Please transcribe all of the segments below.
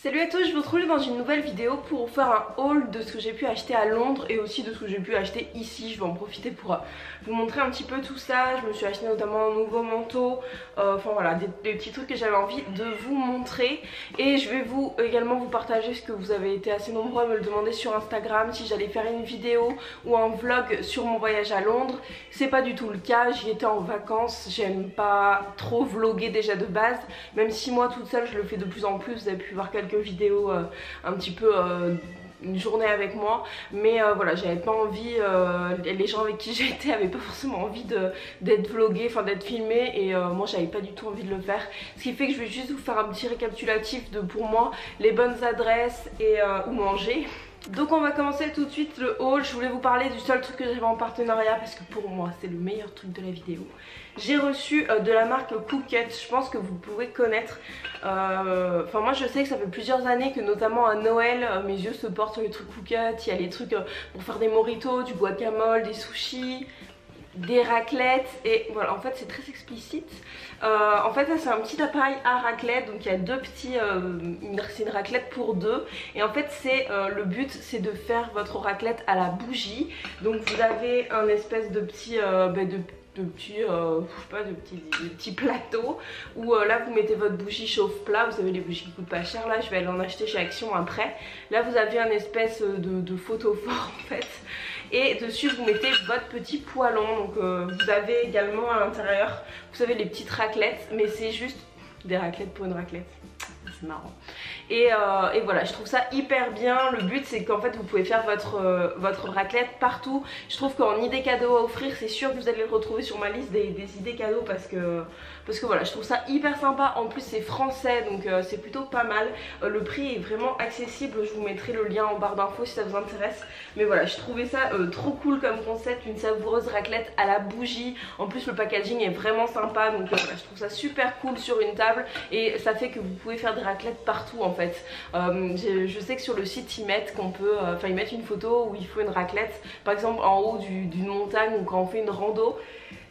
Salut à tous, je vous retrouve dans une nouvelle vidéo pour faire un haul de ce que j'ai pu acheter à Londres et aussi de ce que j'ai pu acheter ici. Je vais en profiter pour vous montrer un petit peu tout ça. Je me suis acheté notamment un nouveau manteau, enfin voilà, des petits trucs que j'avais envie de vous montrer. Et je vais également vous partager ce que vous avez été assez nombreux à me le demander sur Instagram, si j'allais faire une vidéo ou un vlog sur mon voyage à Londres. C'est pas du tout le cas, j'y étais en vacances, j'aime pas trop vlogger déjà de base, même si moi toute seule je le fais de plus en plus. Vous avez pu voir quelques vidéos un petit peu une journée avec moi, mais voilà, j'avais pas envie, les gens avec qui j'étais avaient pas forcément envie d'être vlogués, enfin d'être filmés, et moi j'avais pas du tout envie de le faire, ce qui fait que je vais juste vous faire un petit récapitulatif de pour moi les bonnes adresses et où manger. Donc on va commencer tout de suite le haul. Je voulais vous parler du seul truc que j'avais en partenariat parce que pour moi c'est le meilleur truc de la vidéo. J'ai reçu de la marque Cookette, je pense que vous pouvez connaître. Enfin moi je sais que ça fait plusieurs années que notamment à Noël mes yeux se portent sur les trucs Cookette. Il y a les trucs pour faire des mojitos, du guacamole, des sushis, des raclettes, et voilà, en fait c'est très explicite. En fait ça c'est un petit appareil à raclette, donc il y a deux petits, c'est une raclette pour deux, et en fait c'est le but c'est de faire votre raclette à la bougie. Donc vous avez un espèce de petit de petits plateaux où là vous mettez votre bougie chauffe-plat. Vous savez les bougies qui coûtent pas cher, là je vais aller en acheter chez Action après. Là vous avez un espèce de photophore en fait, et dessus vous mettez votre petit poêlon. Donc vous avez également à l'intérieur, vous savez, les petites raclettes, mais c'est juste des raclettes pour une raclette. C'est marrant. Et voilà, je trouve ça hyper bien. Le but c'est qu'en fait vous pouvez faire votre raclette partout. Je trouve qu'en idée cadeau à offrir, c'est sûr que vous allez le retrouver sur ma liste des idées cadeaux, parce que voilà, je trouve ça hyper sympa. En plus c'est français, donc c'est plutôt pas mal. Le prix est vraiment accessible, je vous mettrai le lien en barre d'infos si ça vous intéresse. Mais voilà, je trouvais ça trop cool comme concept, une savoureuse raclette à la bougie. En plus le packaging est vraiment sympa, donc voilà, je trouve ça super cool sur une table, et ça fait que vous pouvez faire des raclettes partout en fait. Je sais que sur le site ils mettent qu'on peut, ils mettent une photo où il faut une raclette, par exemple en haut d'une montagne, ou quand on fait une rando.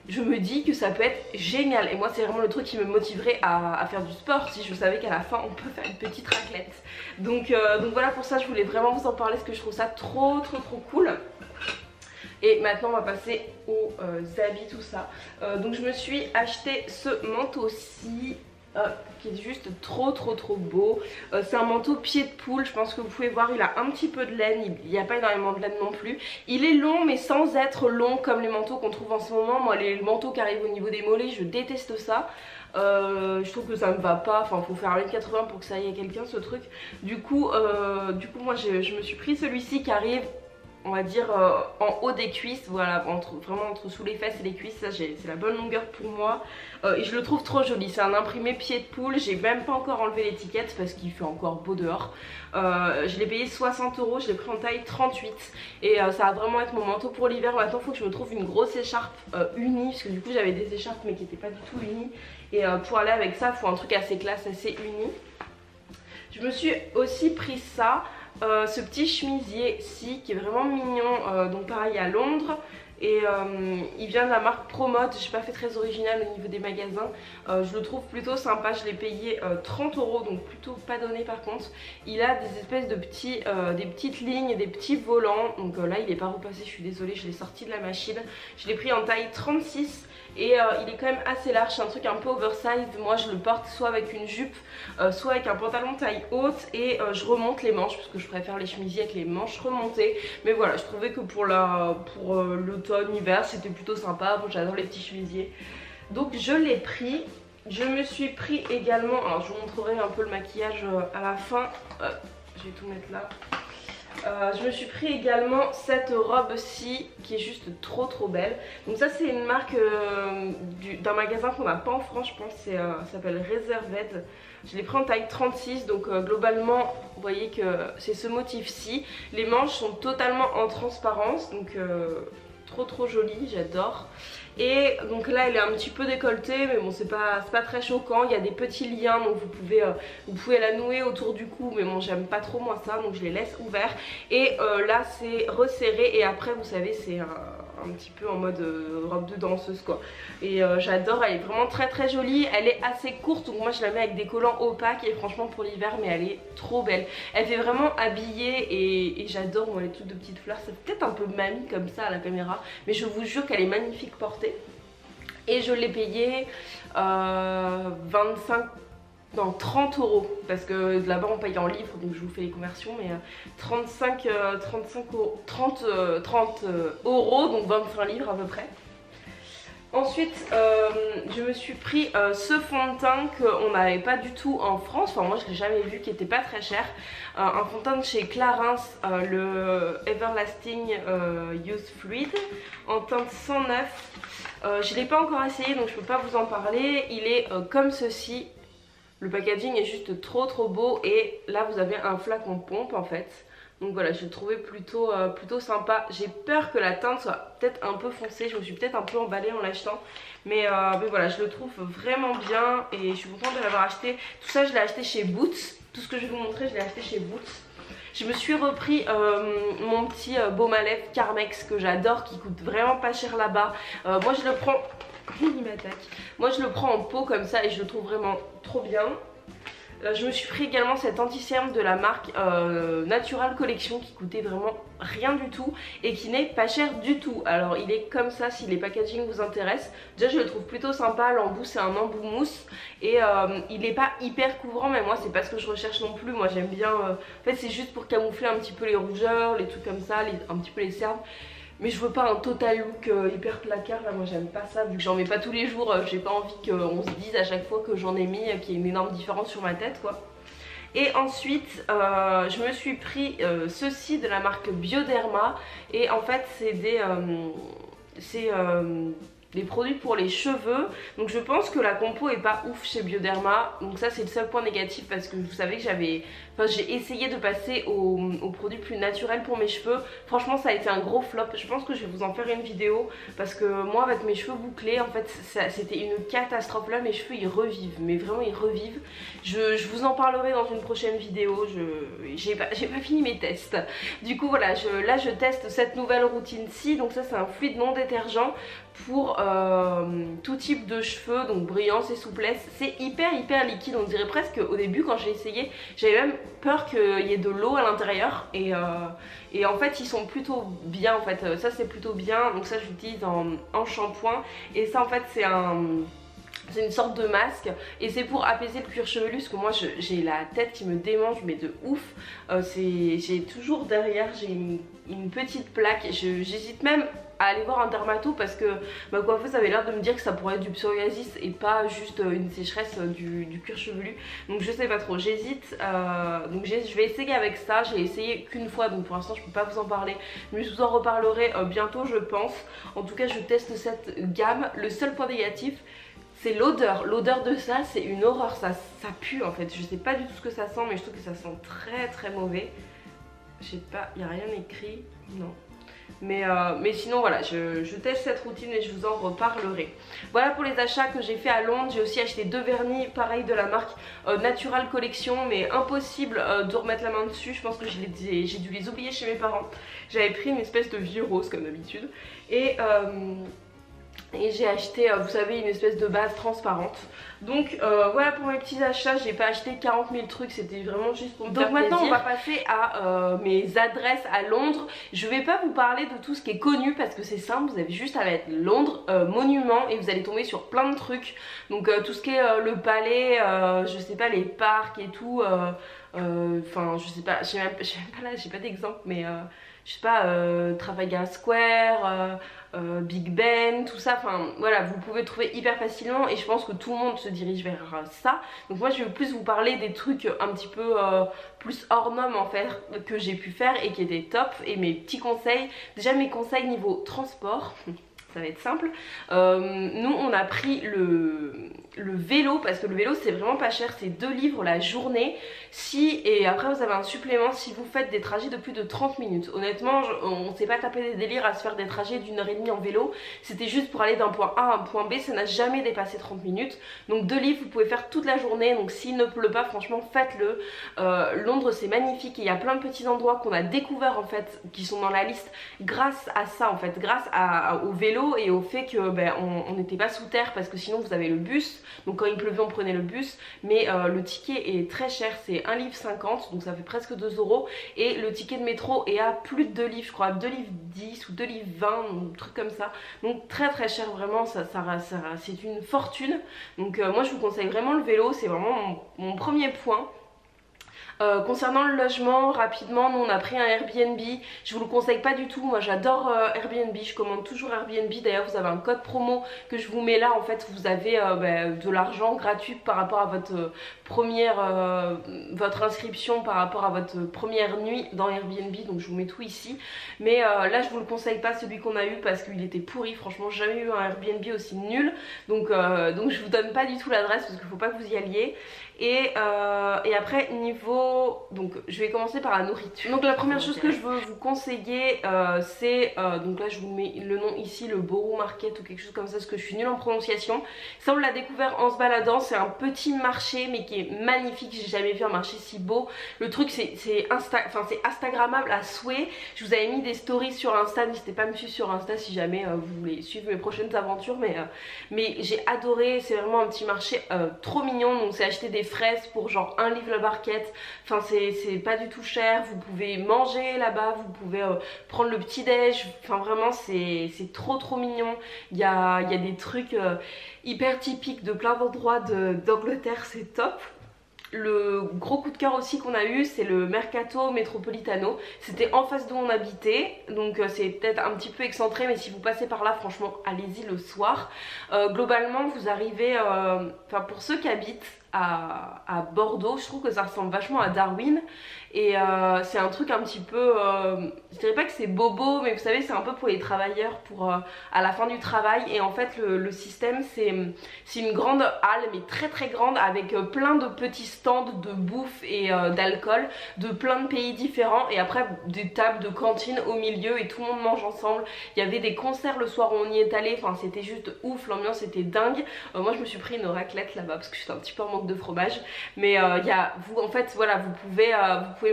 Je me dis que ça peut être génial, et moi c'est vraiment le truc qui me motiverait à faire du sport, si je savais qu'à la fin on peut faire une petite raclette. Donc voilà, pour ça je voulais vraiment vous en parler, parce que je trouve ça trop cool. Et maintenant on va passer aux habits, tout ça. Donc je me suis acheté ce manteau-ci qui est juste trop beau. C'est un manteau pied de poule, je pense que vous pouvez voir, il a un petit peu de laine, il n'y a pas énormément de laine non plus. Il est long mais sans être long comme les manteaux qu'on trouve en ce moment. Moi les manteaux qui arrivent au niveau des mollets, je déteste ça. Je trouve que ça me va pas, enfin faut faire 1m80 pour que ça aille à quelqu'un ce truc. Du coup moi je me suis pris celui-ci qui arrive, on va dire en haut des cuisses, voilà, vraiment entre sous les fesses et les cuisses. Ça c'est la bonne longueur pour moi, et je le trouve trop joli. C'est un imprimé pied de poule, j'ai même pas encore enlevé l'étiquette parce qu'il fait encore beau dehors. Je l'ai payé 60 €, je l'ai pris en taille 38, et ça va vraiment être mon manteau pour l'hiver. Maintenant il faut que je me trouve une grosse écharpe unie, parce que du coup j'avais des écharpes mais qui n'étaient pas du tout unies, et pour aller avec ça il faut un truc assez classe, assez uni. Je me suis aussi pris ça, ce petit chemisier-ci qui est vraiment mignon, donc pareil à Londres, et il vient de la marque Promode. Je n'ai pas fait très original au niveau des magasins, je le trouve plutôt sympa. Je l'ai payé 30 €, donc plutôt pas donné par contre. Il a des espèces de des petites lignes, des petits volants, donc là il n'est pas repassé, je suis désolée, je l'ai sorti de la machine. Je l'ai pris en taille 36, et il est quand même assez large, c'est un truc un peu oversize. Moi je le porte soit avec une jupe, soit avec un pantalon taille haute, et je remonte les manches parce que je préfère les chemisiers avec les manches remontées. Mais voilà, je trouvais que pour l'automne, hiver, c'était plutôt sympa. Bon, j'adore les petits chemisiers, donc je l'ai pris. Je me suis pris également, alors je vous montrerai un peu le maquillage à la fin, je vais tout mettre là. Je me suis pris également cette robe-ci qui est juste trop belle. Donc ça c'est une marque d'un magasin qu'on n'a pas en France, je pense, ça s'appelle Reserved. Je l'ai pris en taille 36, donc globalement vous voyez que c'est ce motif-ci. Les manches sont totalement en transparence, donc trop jolie, j'adore. Et donc là elle est un petit peu décolletée, mais bon c'est pas très choquant. Il y a des petits liens, donc vous pouvez la nouer autour du cou, mais bon j'aime pas trop moi ça, donc je les laisse ouverts. Et là c'est resserré, et après vous savez c'est un petit peu en mode robe de danseuse quoi. Et j'adore, elle est vraiment très très jolie, elle est assez courte donc moi je la mets avec des collants opaques et franchement pour l'hiver mais elle est trop belle. Elle fait vraiment habillée et j'adore moi les trucs de petites fleurs, c'est peut-être un peu mamie comme ça à la caméra mais je vous jure qu'elle est magnifique portée. Et je l'ai payée 25, non 30 euros parce que là-bas on paye en livres donc je vous fais les conversions mais 30 euros donc 25 livres à peu près. Ensuite je me suis pris ce fond de teint qu'on n'avait pas du tout en France, enfin moi je l'ai jamais vu, qui était pas très cher, un fond de teint de chez Clarins, le Everlasting Youth Fluid en teinte 109. Je l'ai pas encore essayé donc je peux pas vous en parler, il est comme ceci. Le packaging est juste trop beau et là vous avez un flacon pompe en fait. Donc voilà, je l'ai trouvé plutôt sympa. J'ai peur que la teinte soit peut-être un peu foncée, je me suis peut-être un peu emballée en l'achetant. Mais voilà, je le trouve vraiment bien et je suis contente de l'avoir acheté. Tout ça je l'ai acheté chez Boots, tout ce que je vais vous montrer je l'ai acheté chez Boots. Je me suis repris mon petit baume à lèvres Carmex que j'adore, qui coûte vraiment pas cher là-bas. Moi je le prends... il m'attaque. Moi je le prends en pot comme ça et je le trouve vraiment trop bien. Je me suis pris également cet anti-cerne de la marque Natural Collection qui coûtait vraiment rien du tout et qui n'est pas cher du tout. Alors il est comme ça si les packaging vous intéressent. Déjà je le trouve plutôt sympa, l'embout c'est un embout mousse et il n'est pas hyper couvrant mais moi c'est pas ce que je recherche non plus. Moi j'aime bien, en fait c'est juste pour camoufler un petit peu les rougeurs, les trucs comme ça, un petit peu les cernes. Mais je veux pas un total look hyper placard, là moi j'aime pas ça, vu que j'en mets pas tous les jours, j'ai pas envie qu'on se dise à chaque fois que j'en ai mis qu'il y ait une énorme différence sur ma tête quoi. Et ensuite je me suis pris ceci de la marque Bioderma et en fait c'est des produits pour les cheveux. Donc je pense que la compo est pas ouf chez Bioderma. Donc ça c'est le seul point négatif parce que vous savez que j'ai essayé de passer aux produits plus naturels pour mes cheveux. Franchement ça a été un gros flop. Je pense que je vais vous en faire une vidéo parce que moi avec mes cheveux bouclés en fait c'était une catastrophe. Là mes cheveux ils revivent, mais vraiment ils revivent. Je vous en parlerai dans une prochaine vidéo. J'ai pas fini mes tests. Du coup voilà, là je teste cette nouvelle routine-ci. Donc ça c'est un fluide non détergent pour tout type de cheveux, donc brillance et souplesse. C'est hyper liquide, on dirait presque au début quand j'ai essayé, j'avais même peur qu'il y ait de l'eau à l'intérieur et en fait ils sont plutôt bien en fait, ça c'est plutôt bien, donc ça je l'utilise en shampoing et ça en fait c'est une sorte de masque et c'est pour apaiser le cuir chevelu parce que moi j'ai la tête qui me démange mais de ouf. J'ai toujours derrière j'ai une petite plaque, j'hésite même à aller voir un dermato parce que ma coiffeuse avait l'air de me dire que ça pourrait être du psoriasis et pas juste une sécheresse du cuir chevelu, donc je sais pas trop, j'hésite. Donc je vais essayer avec ça, j'ai essayé qu'une fois donc pour l'instant je peux pas vous en parler mais je vous en reparlerai bientôt je pense. En tout cas je teste cette gamme, le seul point négatif c'est l'odeur. L'odeur de ça c'est une horreur, ça pue en fait, je sais pas du tout ce que ça sent mais je trouve que ça sent très mauvais. Je sais pas, il n'y a rien écrit, non. Mais sinon voilà, je teste cette routine et je vous en reparlerai. Voilà pour les achats que j'ai fait à Londres. J'ai aussi acheté 2 vernis pareil de la marque Natural Collection, mais impossible de remettre la main dessus. Je pense que j'ai dû les oublier chez mes parents. J'avais pris une espèce de vieux rose comme d'habitude et j'ai acheté, vous savez, une espèce de base transparente. Donc voilà pour mes petits achats, j'ai pas acheté 40 000 trucs, c'était vraiment juste pour me faire plaisir. Donc maintenant on va passer à mes adresses à Londres. Je vais pas vous parler de tout ce qui est connu parce que c'est simple, vous avez juste à mettre Londres, monument et vous allez tomber sur plein de trucs. Donc tout ce qui est le palais, je sais pas, les parcs et tout, enfin je sais pas, j'ai pas d'exemple mais je sais pas, Trafalgar Square, Big Ben, tout ça, enfin voilà, vous pouvez trouver hyper facilement et je pense que tout le monde se dirige vers ça. Donc moi je vais plus vous parler des trucs un petit peu plus hors norme en fait que j'ai pu faire et qui étaient top et mes petits conseils. Déjà mes conseils niveau transport. ça va être simple. Nous on a pris le vélo parce que le vélo c'est vraiment pas cher, c'est 2 livres la journée. Et après vous avez un supplément si vous faites des trajets de plus de 30 minutes. Honnêtement on s'est pas tapé des délires à se faire des trajets d'1h30 en vélo, c'était juste pour aller d'un point A à un point B, ça n'a jamais dépassé 30 minutes. Donc 2 livres vous pouvez faire toute la journée, donc s'il ne pleut pas franchement faites-le. Londres c'est magnifique et il y a plein de petits endroits qu'on a découvert en fait qui sont dans la liste grâce à ça en fait, grâce au vélo et au fait que on n'était pas sous terre parce que sinon vous avez le bus, donc quand il pleuvait on prenait le bus, mais le ticket est très cher, c'est 1,50 livre donc ça fait presque 2 € et le ticket de métro est à plus de 2 livres je crois, 2,10 livres ou 2,20 livres, un truc comme ça, donc très très cher vraiment, c'est une fortune. Donc moi je vous conseille vraiment le vélo, c'est vraiment mon premier point. Concernant le logement, rapidement, nous on a pris un Airbnb, je vous le conseille pas du tout, moi j'adore Airbnb, je commande toujours Airbnb, d'ailleurs vous avez un code promo que je vous mets là, en fait vous avez de l'argent gratuit par rapport à votre votre inscription, par rapport à votre première nuit dans Airbnb, donc je vous mets tout ici. Mais là je vous le conseille pas celui qu'on a eu parce qu'il était pourri, franchement j'ai jamais eu un Airbnb aussi nul, donc je vous donne pas du tout l'adresse parce qu'il faut pas que vous y alliez. Et après niveau, donc je vais commencer par la nourriture. Donc la première chose que je veux vous conseiller c'est, donc là je vous mets le nom ici, le Borough Market ou quelque chose comme ça parce que je suis nulle en prononciation. Ça on l'a découvert en se baladant, c'est un petit marché mais qui est magnifique, j'ai jamais vu un marché si beau. Le truc c'est instagrammable à souhait. Je vous avais mis des stories sur Insta, n'hésitez pas à me suivre sur Insta si jamais vous voulez suivre mes prochaines aventures, mais j'ai adoré, c'est vraiment un petit marché trop mignon. Donc c'est acheter des fraises pour genre 1 livre la barquette, enfin c'est pas du tout cher, vous pouvez manger là-bas, vous pouvez prendre le petit déj, enfin vraiment c'est trop mignon. Il y a des trucs hyper typiques de plein d'endroits d'Angleterre, c'est top. Le gros coup de cœur aussi qu'on a eu c'est le Mercato Metropolitano, c'était en face d'où on habitait, donc c'est peut-être un petit peu excentré mais si vous passez par là franchement allez-y le soir. Globalement vous arrivez, enfin pour ceux qui habitent à Bordeaux, je trouve que ça ressemble vachement à Darwin et c'est un truc un petit peu, je dirais pas que c'est bobo mais vous savez c'est un peu pour les travailleurs, pour à la fin du travail. Et en fait le système c'est une grande halle mais très grande avec plein de petits stands de bouffe et d'alcool de plein de pays différents et après des tables de cantine au milieu et tout le monde mange ensemble. Il y avait des concerts le soir où on y est allé, enfin c'était juste ouf, l'ambiance était dingue. Moi je me suis pris une raclette là-bas parce que j'étais un petit peu en manque de fromage, mais en fait voilà, vous pouvez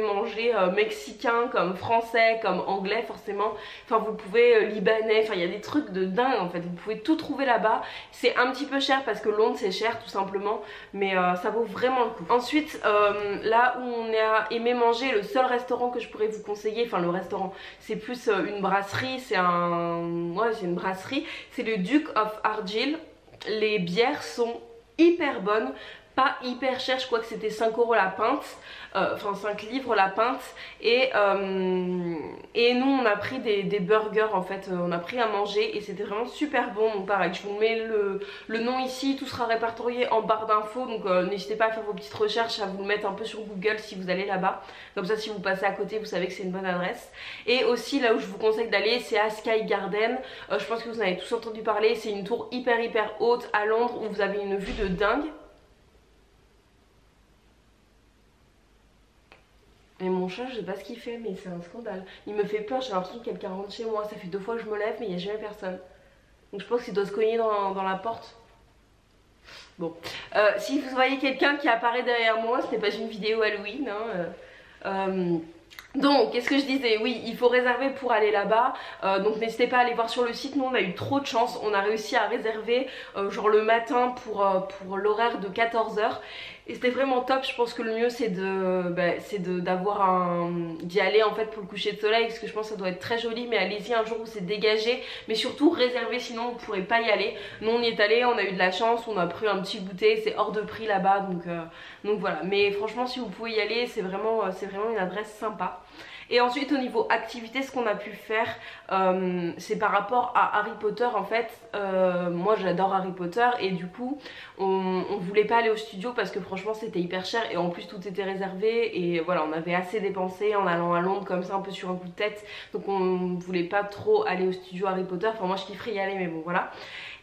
manger mexicain comme français comme anglais forcément, enfin vous pouvez libanais, enfin il y a des trucs de dingue en fait, vous pouvez tout trouver là-bas. C'est un petit peu cher parce que Londres c'est cher tout simplement, mais ça vaut vraiment le coup. Ensuite là où on a aimé manger, le seul restaurant que je pourrais vous conseiller, enfin le restaurant c'est plus une brasserie, c'est une brasserie, c'est le Duke of Argyll. Les bières sont hyper bonnes, pas hyper cher, je crois que c'était 5 € la pinte, enfin 5 livres la pinte. Et nous on a pris des burgers en fait, on a pris à manger et c'était vraiment super bon. Donc pareil, je vous mets le nom ici, tout sera répertorié en barre d'infos, donc n'hésitez pas à faire vos petites recherches, à vous le mettre un peu sur Google si vous allez là-bas, comme ça si vous passez à côté vous savez que c'est une bonne adresse. Et aussi là où je vous conseille d'aller c'est à Sky Garden, je pense que vous en avez tous entendu parler, c'est une tour hyper haute à Londres où vous avez une vue de dingue. Et mon chat, je sais pas ce qu'il fait, mais c'est un scandale. Il me fait peur, j'ai l'impression que quelqu'un rentre chez moi. Ça fait 2 fois que je me lève, mais il n'y a jamais personne. Donc je pense qu'il doit se cogner dans la porte. Bon. Si vous voyez quelqu'un qui apparaît derrière moi, ce n'est pas une vidéo Halloween. Donc, qu'est-ce que je disais? Oui, il faut réserver pour aller là-bas, donc n'hésitez pas à aller voir sur le site. Nous on a eu trop de chance, on a réussi à réserver genre le matin pour l'horaire de 14 h et c'était vraiment top. Je pense que le mieux c'est d'y aller en fait pour le coucher de soleil, parce que je pense que ça doit être très joli, mais allez-y un jour où c'est dégagé, mais surtout réservez sinon vous ne pourrez pas y aller. Nous on y est allé, on a eu de la chance, on a pris un petit goûter, c'est hors de prix là-bas, donc voilà. Mais franchement si vous pouvez y aller, c'est vraiment une adresse sympa. Et ensuite au niveau activité, ce qu'on a pu faire c'est par rapport à Harry Potter en fait. Moi j'adore Harry Potter et du coup on voulait pas aller au studio parce que franchement franchement c'était hyper cher et en plus tout était réservé et voilà, on avait assez dépensé en allant à Londres comme ça un peu sur un coup de tête, donc on voulait pas trop aller au studio Harry Potter, enfin moi je kifferais y aller mais bon voilà.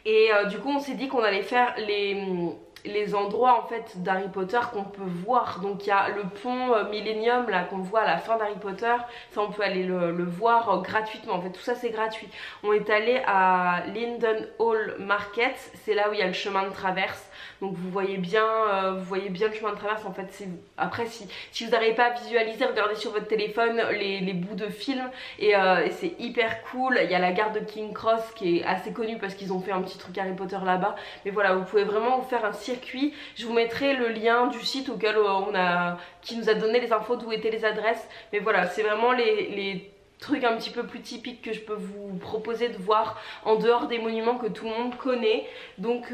Et du coup on s'est dit qu'on allait faire les endroits en fait d'Harry Potter qu'on peut voir. Donc il y a le pont Millennium là qu'on voit à la fin d'Harry Potter, ça on peut aller le voir gratuitement, en fait tout ça c'est gratuit. On est allé à Linden Hall Market, c'est là où il y a le chemin de traverse. Donc vous voyez bien le chemin de traverse en fait. Après si vous n'arrivez pas à visualiser, regardez sur votre téléphone les bouts de film et c'est hyper cool. Il y a la gare de King Cross qui est assez connue parce qu'ils ont fait un petit truc Harry Potter là-bas. Mais voilà, vous pouvez vraiment vous faire un circuit. Je vous mettrai le lien du site auquel qui nous a donné les infos d'où étaient les adresses. Mais voilà, c'est vraiment les trucs un petit peu plus typiques que je peux vous proposer de voir en dehors des monuments que tout le monde connaît. Donc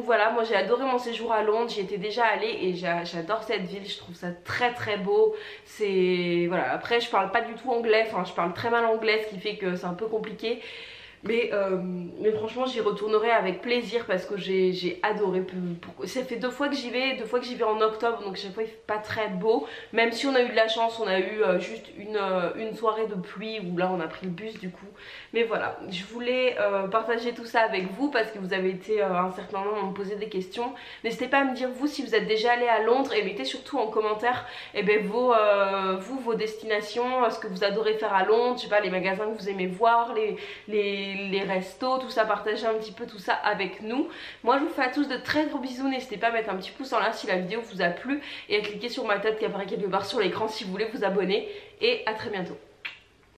voilà, moi j'ai adoré mon séjour à Londres, j'y étais déjà allée et j'adore cette ville, je trouve ça très très beau. C'est voilà, après je parle pas du tout anglais, enfin je parle très mal anglais, ce qui fait que c'est un peu compliqué. Mais franchement j'y retournerai avec plaisir parce que j'ai adoré. Ça fait 2 fois que j'y vais en octobre, donc chaque fois il fait pas très beau. Même si on a eu de la chance, on a eu juste une soirée de pluie où là on a pris le bus du coup. Mais voilà, je voulais partager tout ça avec vous parce que vous avez été un certain nombre à me poser des questions. N'hésitez pas à me dire vous si vous êtes déjà allé à Londres et mettez surtout en commentaire vos destinations, ce que vous adorez faire à Londres, je sais pas, les magasins que vous aimez voir, les restos, tout ça, partagez un petit peu tout ça avec nous. Moi je vous fais à tous de très gros bisous, n'hésitez pas à mettre un petit pouce en l'air si la vidéo vous a plu et à cliquer sur ma tête qui apparaît quelque part sur l'écran si vous voulez vous abonner et à très bientôt.